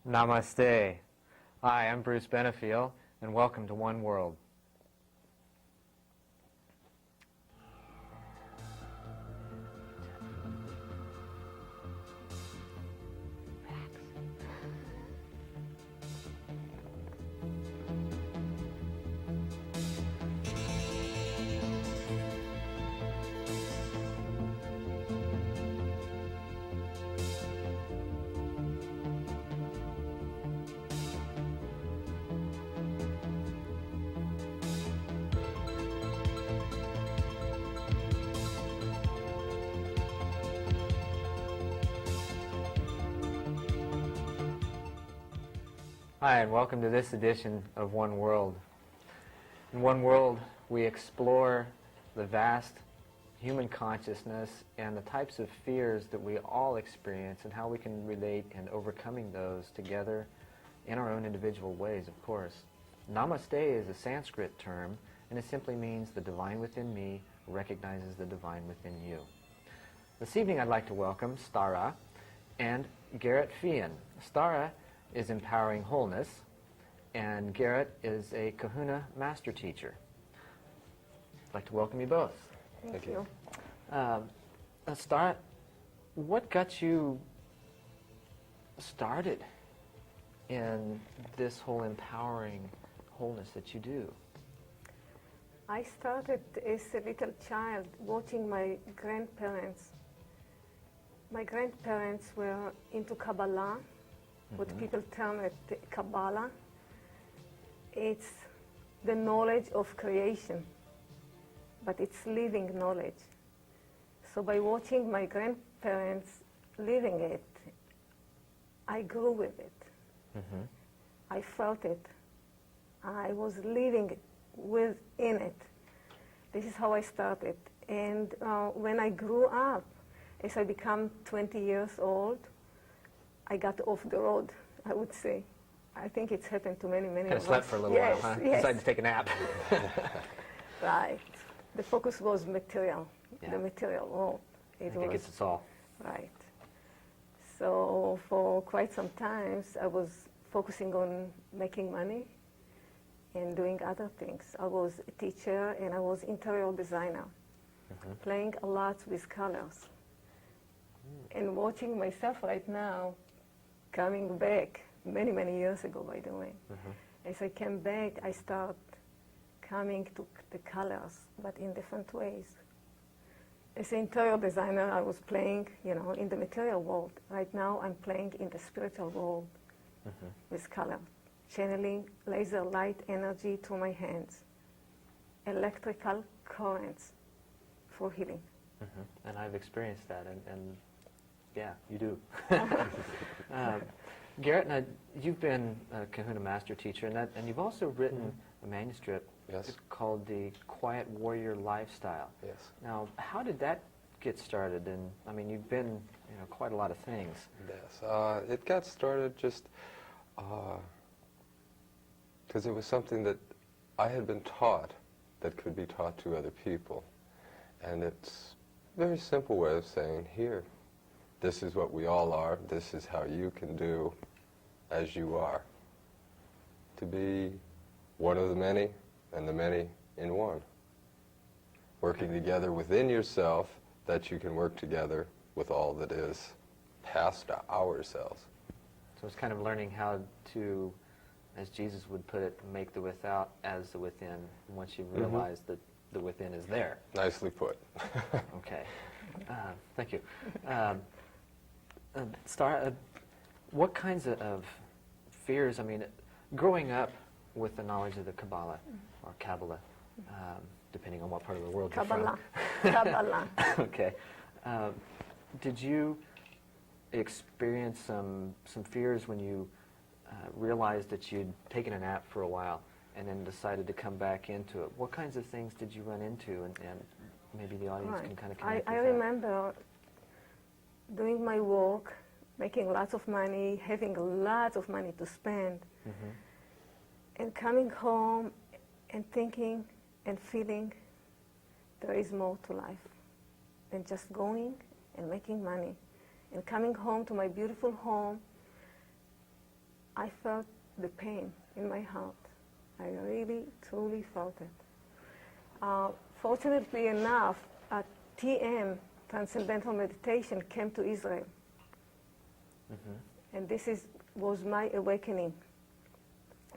Namaste. Hi, I'm Bruce Benefiel, and welcome to One World. Hi, and welcome to this edition of One World. In One World, we explore the vast human consciousness and the types of fears that we all experience and how we can relate in overcoming those together in our own individual ways, of course. Namaste is a Sanskrit term, and it simply means the divine within me recognizes the divine within you. This evening I'd like to welcome StarRa and Garrett Fian. StarRa is empowering wholeness, and Garrett is a Kahuna master teacher. I'd like to welcome you both. Thank you. StarRa, what got you started in this whole empowering wholeness that you do? I started as a little child watching my grandparents. My grandparents were into Kabbalah, what people term it Kabbalah. It's the knowledge of creation, but it's living knowledge. So by watching my grandparents living it, I grew with it. I felt it. I was living within it. This is how I started. And when I grew up, as I became 20 years old, I got off the road, I would say. I think it's happened to many of us. Kind of slept for a little while, huh? Yes. Decided to take a nap. Right. The focus was material, the material world. I think it gets us all. Right. So for quite some time, I was focusing on making money and doing other things. I was a teacher and I was interior designer, playing a lot with colors. And watching myself right now, coming back, many years ago, by the way. As I came back, I start coming to the colors, but in different ways. As an interior designer, I was playing, in the material world. Right now, I'm playing in the spiritual world with color, channeling laser light energy to my hands, electrical currents for healing. And I've experienced that, and yeah, you do. Garrett, now, you've been a Kahuna master teacher, and you've also written a manuscript called The Quiet Warrior Lifestyle. Yes. Now, how did that get started? And I mean, you've been, quite a lot of things. Yes. It got started just because it was something that I had been taught that could be taught to other people. And it's a very simple way of saying, here, this is what we all are, this is how you can do as you are. To be one of the many, and the many in one. Working together within yourself, that you can work together with all that is past ourselves. So it's kind of learning how to, as Jesus would put it, make the without as the within, once you realize that the within is there. Nicely put. Okay. Thank you. StarRa, what kinds of fears, growing up with the knowledge of the Kabbalah, or Kabbalah, depending on what part of the world you're from. Kabbalah. Okay. Did you experience some fears when you realized that you'd taken a nap for a while and then decided to come back into it? What kinds of things did you run into, and maybe the audience can kind of connect I with that? remember doing my work, making lots of money, having lots of money to spend, and coming home and thinking and feeling there is more to life than just going and making money. And coming home to my beautiful home I felt the pain in my heart. I really, truly felt it. Fortunately enough, TM, Transcendental Meditation, came to Israel. And this was my awakening,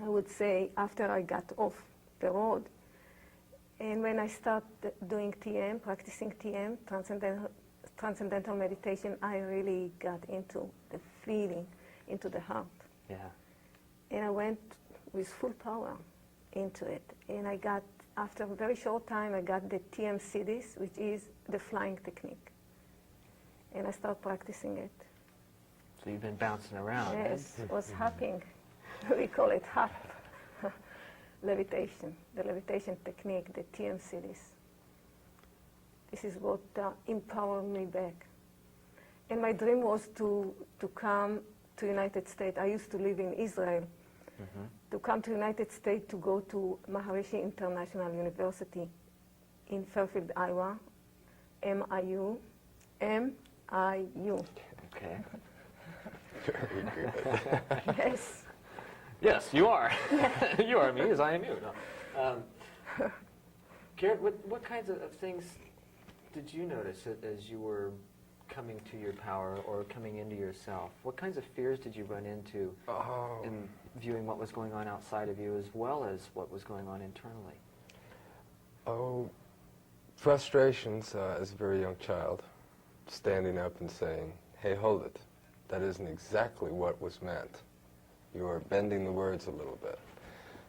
I would say, after I got off the road. And when I started doing TM, practicing TM, Transcendental Meditation, I really got into the feeling, into the heart. Yeah. And I went with full power into it. And I got, after a very short time, I got the TM CDs, which is the flying technique. And I started practicing it. So you've been bouncing around. Yes, was hopping. We call it hop. Levitation, the levitation technique, the TM CDs. This is what empowered me back. And my dream was to come to United States. I used to live in Israel. To come to United States to go to Maharishi International University in Fairfield, Iowa, MIU. Okay. Very good. Yes. Yes, you are. You are me as I am you. No. Garrett, what kinds of things did you notice as you were coming to your power or coming into yourself? What kinds of fears did you run into in viewing what was going on outside of you as well as what was going on internally? Oh, frustrations as a very young child, standing up and saying, hey, hold it. That isn't exactly what was meant. You are bending the words a little bit.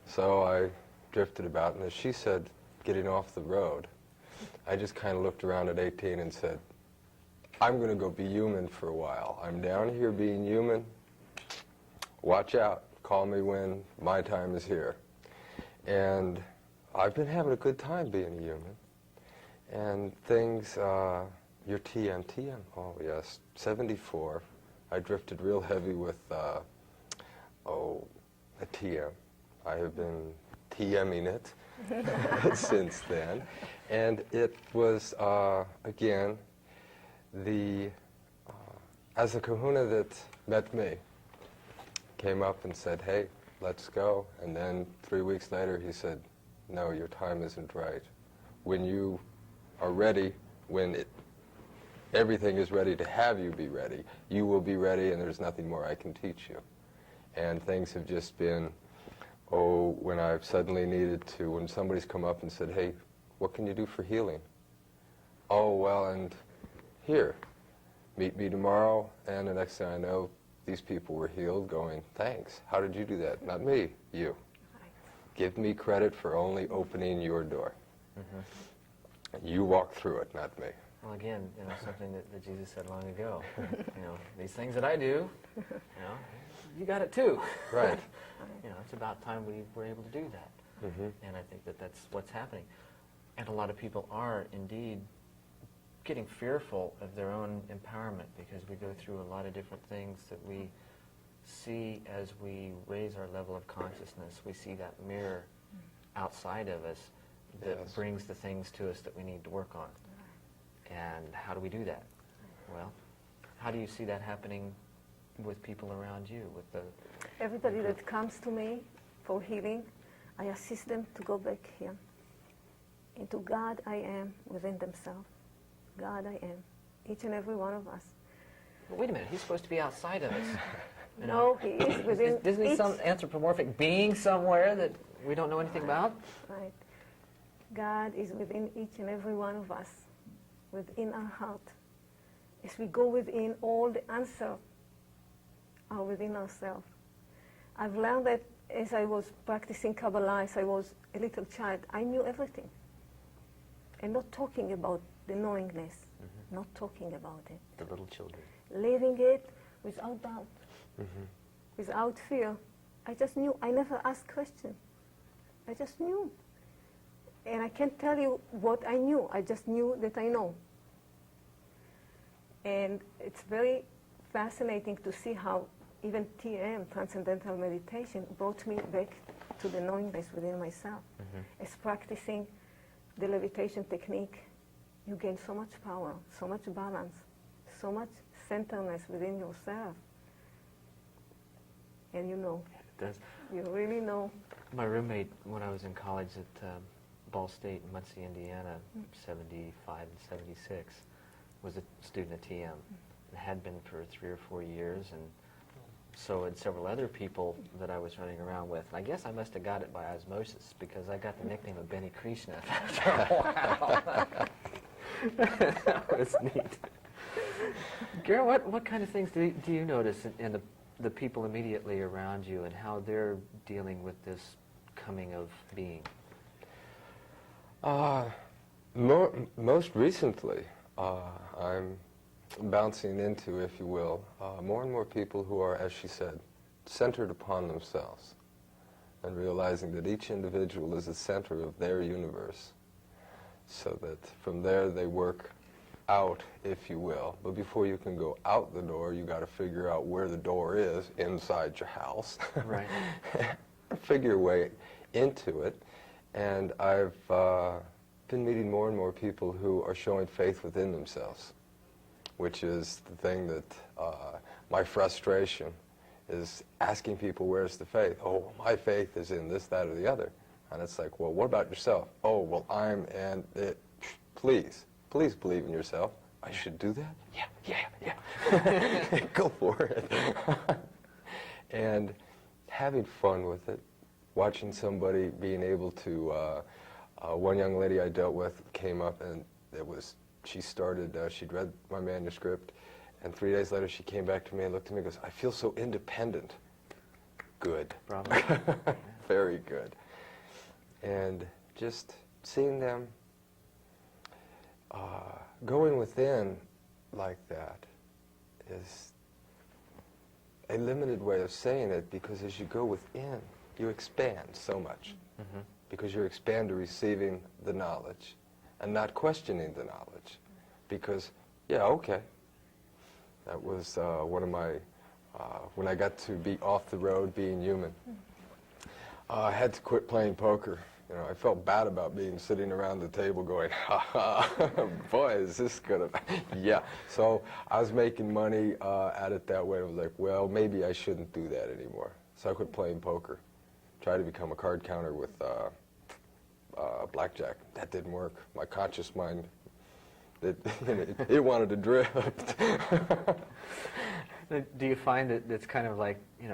So I drifted about, and as she said, getting off the road, I just kind of looked around at 18 and said, I'm going to go be human for a while. I'm down here being human. Watch out. Call me when my time is here. And I've been having a good time being a human. And things, your TM, oh yes, 74. I drifted real heavy with, a TM. I have been TMing it since then. And it was, again, as a Kahuna that met me, came up and said, hey, let's go. And then 3 weeks later he said, no, your time isn't right. When you are ready, when everything is ready to have you be ready, you will be ready and there's nothing more I can teach you. And things have just been, when I've suddenly needed to, when somebody's come up and said, hey, what can you do for healing? Oh, well, and here, meet me tomorrow, and the next thing I know, these people were healed, going, thanks. How did you do that? Not me, you. Give me credit for only opening your door. You walk through it, not me. Well, again, something that Jesus said long ago. These things that I do, you got it too. Right. It's about time we were able to do that. And I think that's what's happening. And a lot of people are indeed getting fearful of their own empowerment because we go through a lot of different things that we see as we raise our level of consciousness. We see that mirror outside of us that brings the things to us that we need to work on. And how do we do that? Well, how do you see that happening with people around you? Everybody that comes to me for healing, I assist them to go back here into God I am within themselves. God I am, each and every one of us. But wait a minute, he's supposed to be outside of us. No, he is within Isn't he some anthropomorphic being somewhere that we don't know anything about? Right. God is within each and every one of us, within our heart. As we go within, all the answers are within ourselves. I've learned that as I was practicing Kabbalah, as I was a little child, I knew everything. And not talking about the knowingness, not talking about it. The little children. Living it without doubt, without fear. I just knew. I never asked questions. I just knew. And I can't tell you what I knew. I just knew that I know. And it's very fascinating to see how even TM, Transcendental Meditation, brought me back to the knowingness within myself. As practicing the levitation technique, you gain so much power, so much balance, so much centeredness within yourself. and you know. It does. You really know. My roommate, when I was in college at Ball State in Muncie, Indiana, 75 and 76, was a student at TM, and had been for 3 or 4 years, and so had several other people that I was running around with. And I guess I must have got it by osmosis, because I got the nickname of Benny Krishna after a while. That was neat. Garrett, what kind of things do you notice in the people immediately around you, and how they're dealing with this coming of being? Most recently, I'm bouncing into, if you will, more and more people who are, as she said, centered upon themselves, and realizing that each individual is the center of their universe, so that from there they work out, if you will. But before you can go out the door, you got to figure out where the door is inside your house. Right. Figure your way into it. And I've been meeting more and more people who are showing faith within themselves, which is the thing that my frustration is, asking people, where's the faith? Oh, my faith is in this, that, or the other. And it's like, well, what about yourself? Oh, well, please believe in yourself. I should do that? Yeah. Go for it. And having fun with it, watching somebody being able to, one young lady I dealt with came up, and she'd read my manuscript, and 3 days later she came back to me and looked at me and goes, I feel so independent. Good. Bravo. Very good. And just seeing them going within like that is a limited way of saying it, because as you go within, you expand so much. Mm-hmm. Because you expand to receiving the knowledge and not questioning the knowledge. Because, yeah, okay. That was one of my, when I got to be off the road, being human. I had to quit playing poker. You know, I felt bad about being sitting around the table going, ha ha, boy, is this gonna, yeah. So I was making money at it that way. I was like, well, maybe I shouldn't do that anymore. So I quit playing poker. Tried to become a card counter with blackjack. That didn't work. My conscious mind, it wanted to drift. Do you find that it's kind of like, you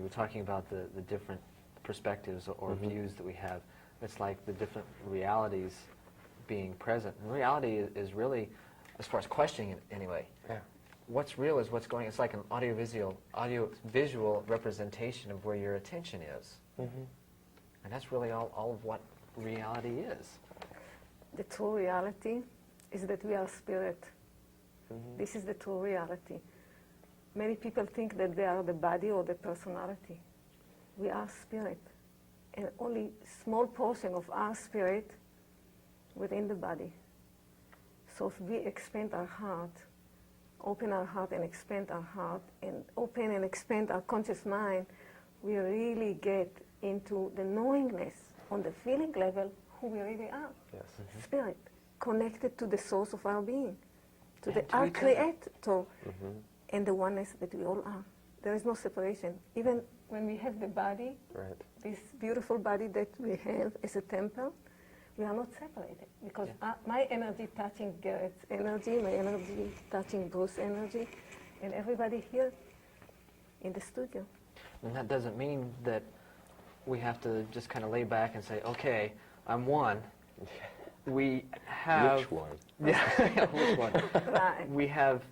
were talking about the different perspectives or views that we have. It's like the different realities being present. And reality is really, as far as questioning it anyway, what's real is what's going. It's like an audio-visual representation of where your attention is. Mm-hmm. And that's really all of what reality is. The true reality is that we are spirit. Mm-hmm. This is the true reality. Many people think that they are the body or the personality. We are spirit, and only small portion of our spirit within the body. So if we expand our heart, open our heart and expand our heart, and open and expand our conscious mind, we really get into the knowingness on the feeling level who we really are. Yes. Mm-hmm. Spirit, connected to the source of our being, to And to our each other. creator, Mm-hmm. and the oneness that we all are. There is no separation. Even when we have the body, Right. this beautiful body that we have as a temple, we are not separated, because my energy touching Garrett's energy, my energy touching Bruce's energy, and everybody here in the studio. And that doesn't mean that we have to just kind of lay back and say, okay, I'm one. We have... Which one? Yeah, which one? Right. We have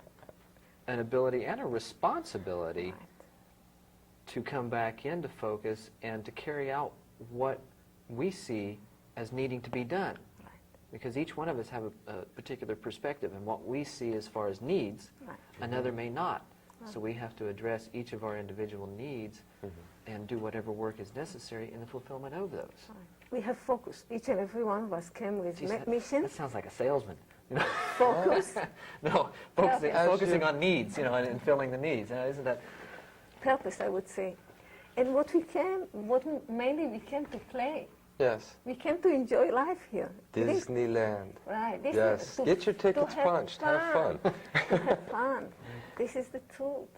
an ability and a responsibility Right. to come back into focus and to carry out what we see as needing to be done. Right. Because each one of us have a particular perspective, and what we see as far as needs, Right. another may not. Right. So we have to address each of our individual needs and do whatever work is necessary in the fulfillment of those. Right. We have focus. Each and every one of us came with Geez, mission, that sounds like a salesman. You know? focus, No, focusing, As focusing you- on needs, and filling the needs. Isn't that? purpose, I would say. And mainly we came to play. Yes. We came to enjoy life here. Disneyland. Right. This Yes. is to- Get your tickets to have punched. Have fun. To have fun. This is the truth.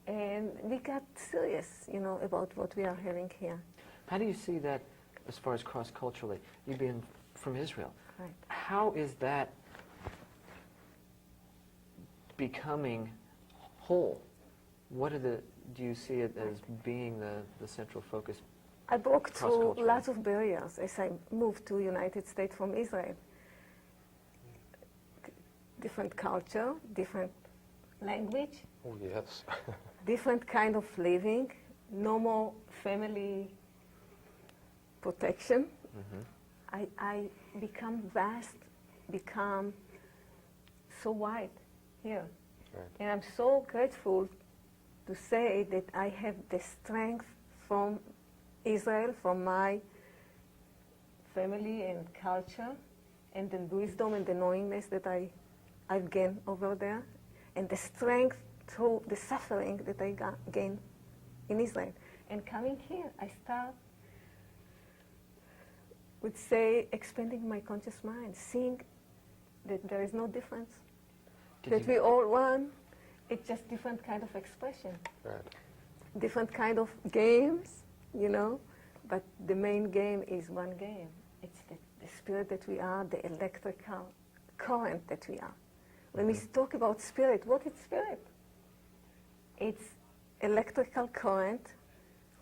And we got serious, you know, about what we are having here. How do you see that as far as cross-culturally? You being from Israel, Right. how is that becoming whole? What are do you see it as being the central focus? I broke through Cross-culturally. lots of barriers as I moved to United States from Israel. Different culture, different language, Oh, yes. different kind of living, no more family protection. I become vast, become so wide here. Right. And I'm so grateful to say that I have the strength from Israel, from my family and culture, and the wisdom and the knowingness that I've gained over there, and the strength through the suffering that I gained in Israel. And coming here, I would say, expanding my conscious mind, seeing that there is no difference, that we all one. It's just different kind of expression, Right. different kind of games, you know, but the main game is one game. It's the spirit that we are, the electrical current that we are. When we talk about spirit, what is spirit? It's electrical current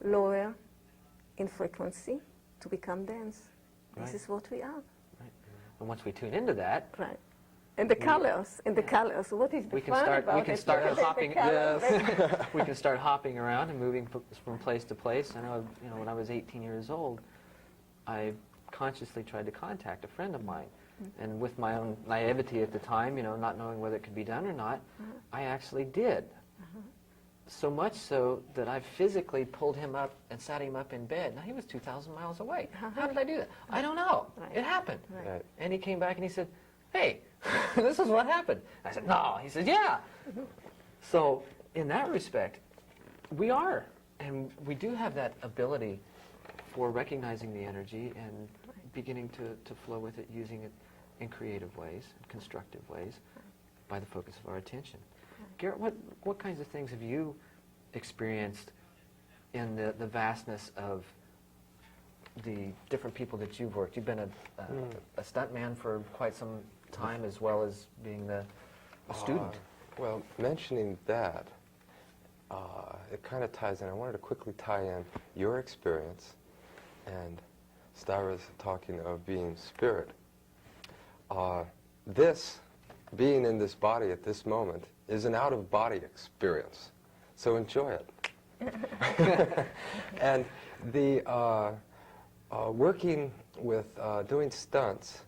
lower in frequency to become dense. Right. This is what we are. Right. And once we tune into that, Right. And the colors, what is the we can fun start. about We can it? start Look at the hopping. colors. We can start hopping around and moving from place to place. I know, you know, when I was 18 years old, I consciously tried to contact a friend of mine, and with my own naivety at the time, you know, not knowing whether it could be done or not, I actually did. So much so that I physically pulled him up and sat him up in bed. Now, he was 2,000 miles away. How did I do that? I don't know. Right. It happened. Right. Right. And he came back and he said, hey, this is what happened. I said, no. He said, yeah. So in that respect, we are. And we do have that ability for recognizing the energy and beginning to flow with it, using it in creative ways, constructive ways, by the focus of our attention. Garrett, what kinds of things have you experienced in the vastness of the different people that you've worked? You've been a stunt man for quite some time, as well as being a student. Well, mentioning that, it kind of ties in. I wanted to quickly tie in your experience and StarRa's talking of being spirit. This, being in this body at this moment, is an out-of-body experience. So enjoy it. And the working with doing stunts,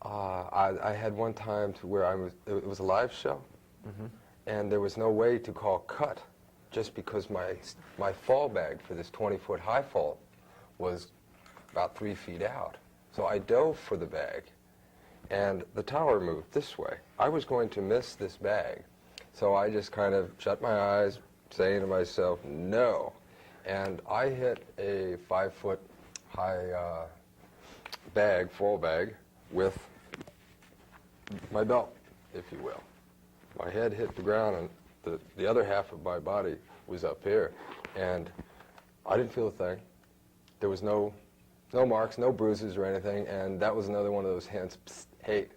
I had one time to where it was a live show, and there was no way to call cut, just because my fall bag for this 20-foot high fall was about 3 feet out. So I dove for the bag, and the tower moved this way. I was going to miss this bag, so I just kind of shut my eyes, saying to myself, no. And I hit a 5-foot high bag, fall bag, with my belt, if you will. My head hit the ground, and the other half of my body was up here, and I didn't feel a thing. There was no marks, no bruises or anything, and that was another one of those hints. Psst, hey,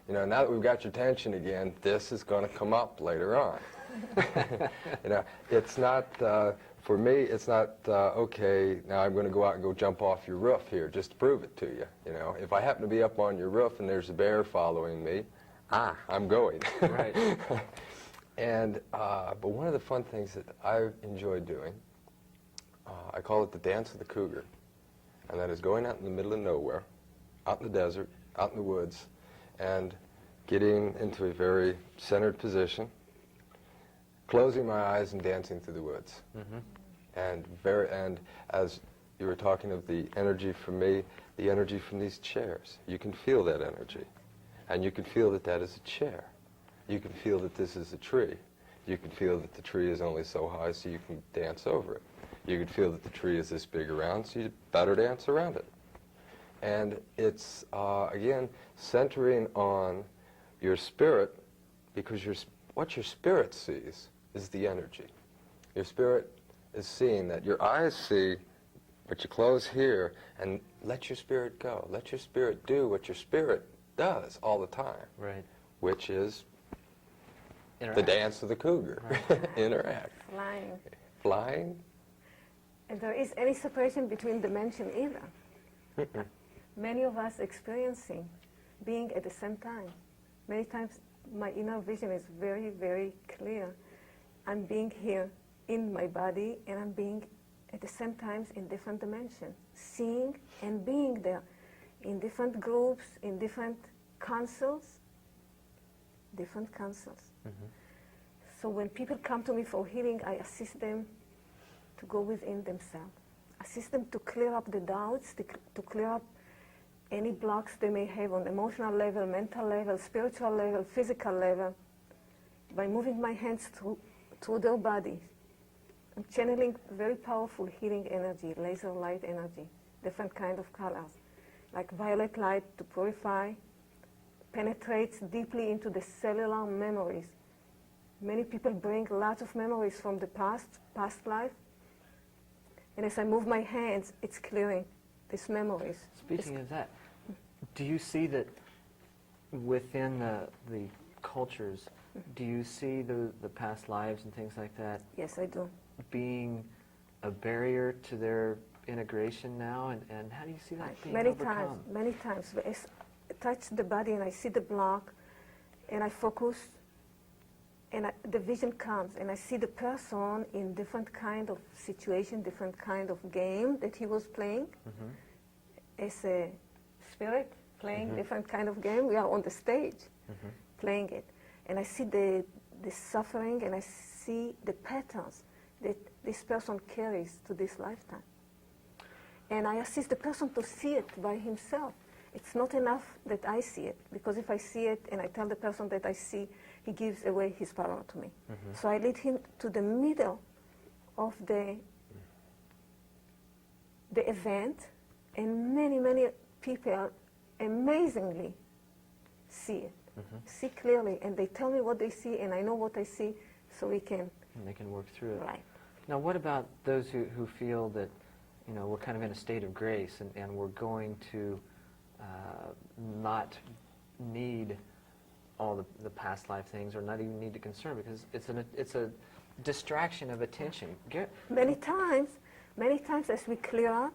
you know, now that we've got your attention again, this is going to come up later on. You know, it's not, for me, it's not, okay, now I'm going to go out and go jump off your roof here just to prove it to you. You know, if I happen to be up on your roof and there's a bear following me, I'm going. Right. And, but one of the fun things that I've enjoyed doing, I call it the dance of the cougar. And that is going out in the middle of nowhere, out in the desert, out in the woods, and getting into a very centered position, closing my eyes and dancing through the woods. And as you were talking of the energy from me, the energy from these chairs, you can feel that energy. And you can feel that that is a chair. You can feel that this is a tree. You can feel that the tree is only so high so you can dance over it. You can feel that the tree is this big around, so you better dance around it. And it's, again, centering on your spirit, because what your spirit sees is the energy. Your spirit is seeing that. Your eyes see, but you close here, and let your spirit go. Let your spirit do what your spirit does all the time. Right. Which is Interact. the dance of the cougar. Right. Interact. Flying. Flying. And there is any separation between dimension either. Many of us experiencing being at the same time. Many times my inner vision is very, very clear. I'm being here in my body, and I'm being at the same times in different dimensions, seeing and being there in different groups, in different councils, So when people come to me for healing, I assist them to go within themselves, assist them to clear up the doubts, to clear up any blocks they may have on emotional level, mental level, spiritual level, physical level, by moving my hands through their bodies. I'm channeling very powerful healing energy, laser light energy, different kind of colors, like violet light to purify, penetrates deeply into the cellular memories. Many people bring lots of memories from the past life, and as I move my hands, it's clearing these memories. Speaking of that, do you see that within the cultures, do you see the past lives and things like that Yes, I do. being a barrier to their integration now, and how do you see that being Many overcome? times. As I touch the body and I see the block, and I focus, and the vision comes, and I see the person in different kind of situation, different kind of game that he was playing. As a spirit playing different kind of game, we are on the stage playing it, and I see the suffering, and I see the patterns that this person carries to this lifetime. And I assist the person to see it by himself. It's not enough that I see it, because if I see it and I tell the person that I see, he gives away his power to me. So I lead him to the middle of the event, and many people amazingly see it, see clearly, and they tell me what they see, and I know what I see, so we can... And they can work through it. Right. Now, what about those who feel that, you know, we're kind of in a state of grace, and we're going to not need all the past life things, or not even need to concern, because it's a distraction of attention. Many times as we clear up,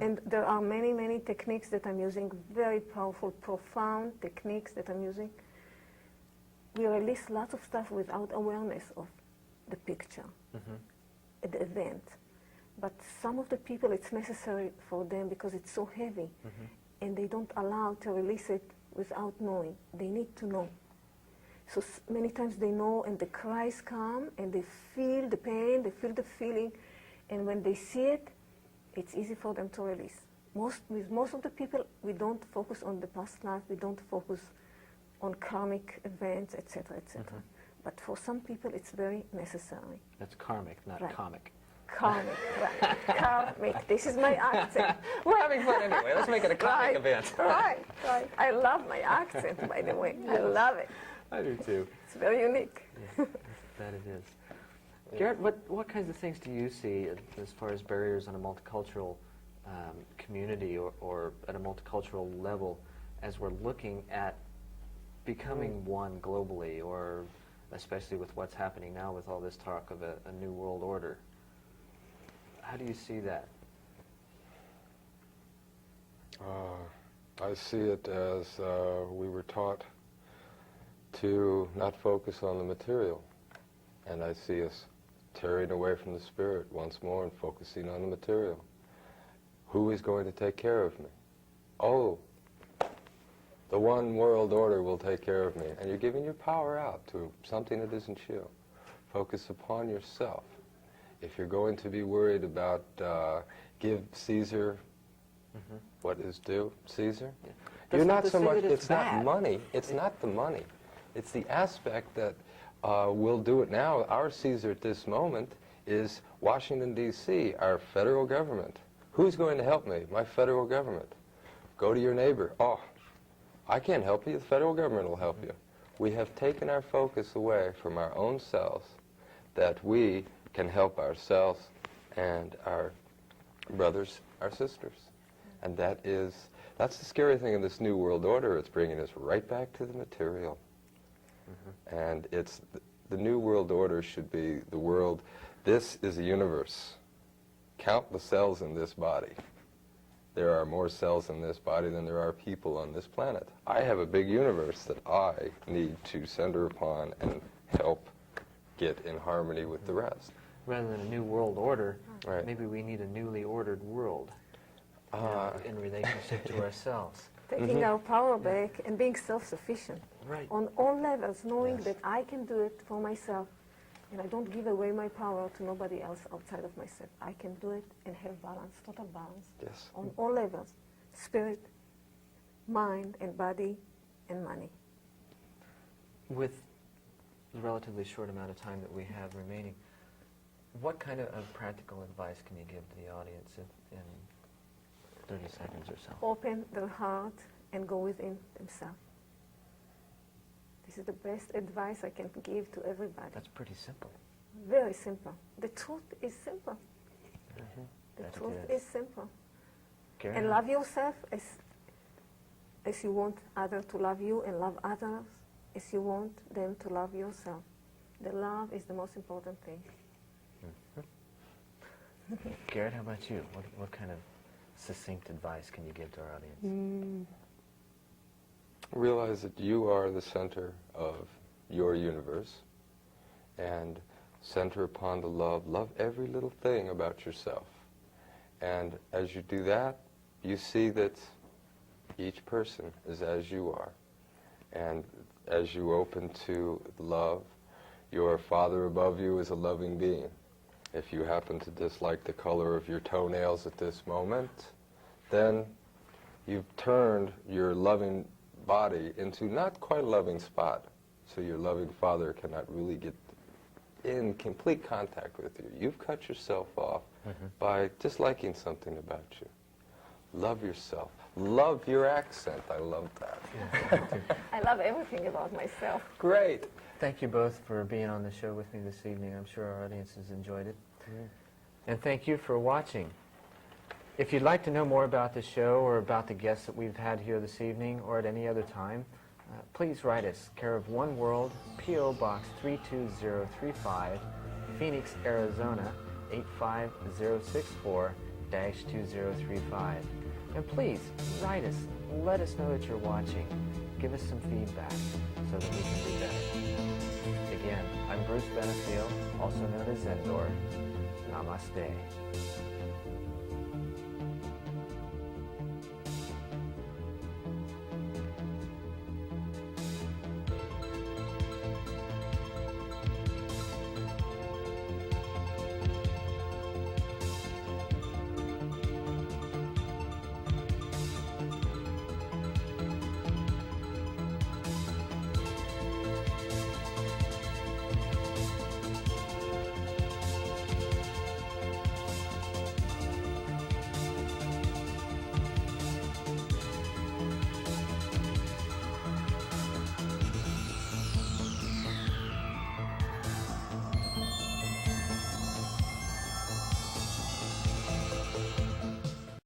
and there are many techniques that I'm using, very powerful, profound techniques that I'm using, we release lots of stuff without awareness of the picture at the event. But some of the people, it's necessary for them because it's so heavy, and they don't allow to release it without knowing. They need to know. So many times they know, and the cries come, and they feel the pain, they feel the feeling, and when they see it, it's easy for them to release. With most of the people, we don't focus on the past life, we don't focus on karmic events, etc., etc. But for some people, it's very necessary. That's karmic, not comic. Karmic, right. Karmic. This is my accent. We're having fun anyway. Let's make it a comic event. Right. I love my accent, by the way. I love it. I do too. It's very unique. Yes, that it is. Garrett, what kinds of things do you see as far as barriers on a multicultural community or at a multicultural level as we're looking at becoming one globally, or especially with what's happening now with all this talk of a new world order? How do you see that? I see it as we were taught to not focus on the material, and I see us tearing away from the spirit once more and focusing on the material. Who is going to take care of me? Oh, the one world order will take care of me. And you're giving your power out to something that isn't you. Focus upon yourself. If you're going to be worried about give Caesar what is due, Caesar, you're not so much, it's not money, it's not the money. It's the aspect that we'll do it now. Our Caesar at this moment is Washington, D.C., our federal government. Who's going to help me? My federal government. Go to your neighbor. Oh, I can't help you. The federal government will help you. We have taken our focus away from our own selves, that we can help ourselves and our brothers, our sisters. And that's the scary thing in this New World Order. It's bringing us right back to the material. And it's the New World Order should be the world. This is a universe. Count the cells in this body. There are more cells in this body than there are people on this planet. I have a big universe that I need to center upon and help get in harmony with the rest. Rather than a new world order, Right. maybe we need a newly ordered world in relationship to ourselves. Taking our power back and being self-sufficient Right. on all levels, knowing Yes. that I can do it for myself, and I don't give away my power to nobody else outside of myself. I can do it and have balance, total balance, Yes. on all levels, spirit, mind, and body, and money. With the relatively short amount of time that we have remaining, what kind of practical advice can you give to the audience in 30 seconds or so? Open their heart and go within themselves. This is the best advice I can give to everybody. That's pretty simple. Very simple. The truth is simple. The That truth it is simple. Garrett? And love yourself as you want others to love you, and love others as you want them to love yourself. The love is the most important thing. Garrett, how about you? What kind of succinct advice can you give to our audience? Realize that you are the center of your universe, and center upon the love. Love every little thing about yourself. And as you do that, you see that each person is as you are. And as you open to love, your Father above you is a loving being. If you happen to dislike the color of your toenails at this moment, then you've turned your loving body into not quite a loving spot. So your loving Father cannot really get in complete contact with you. You've cut yourself off by disliking something about you. Love yourself. Love your accent. I love that. I love everything about myself. Great. Thank you both for being on the show with me this evening. I'm sure our audience has enjoyed it. And thank you for watching. If you'd like to know more about the show or about the guests that we've had here this evening or at any other time, please write us, care of One World, P.O. Box 32035, Phoenix, Arizona 85064-2035. And please write us, let us know that you're watching. Give us some feedback so that we can do better. Again, I'm Bruce Benefiel, also known as Endor. Namaste.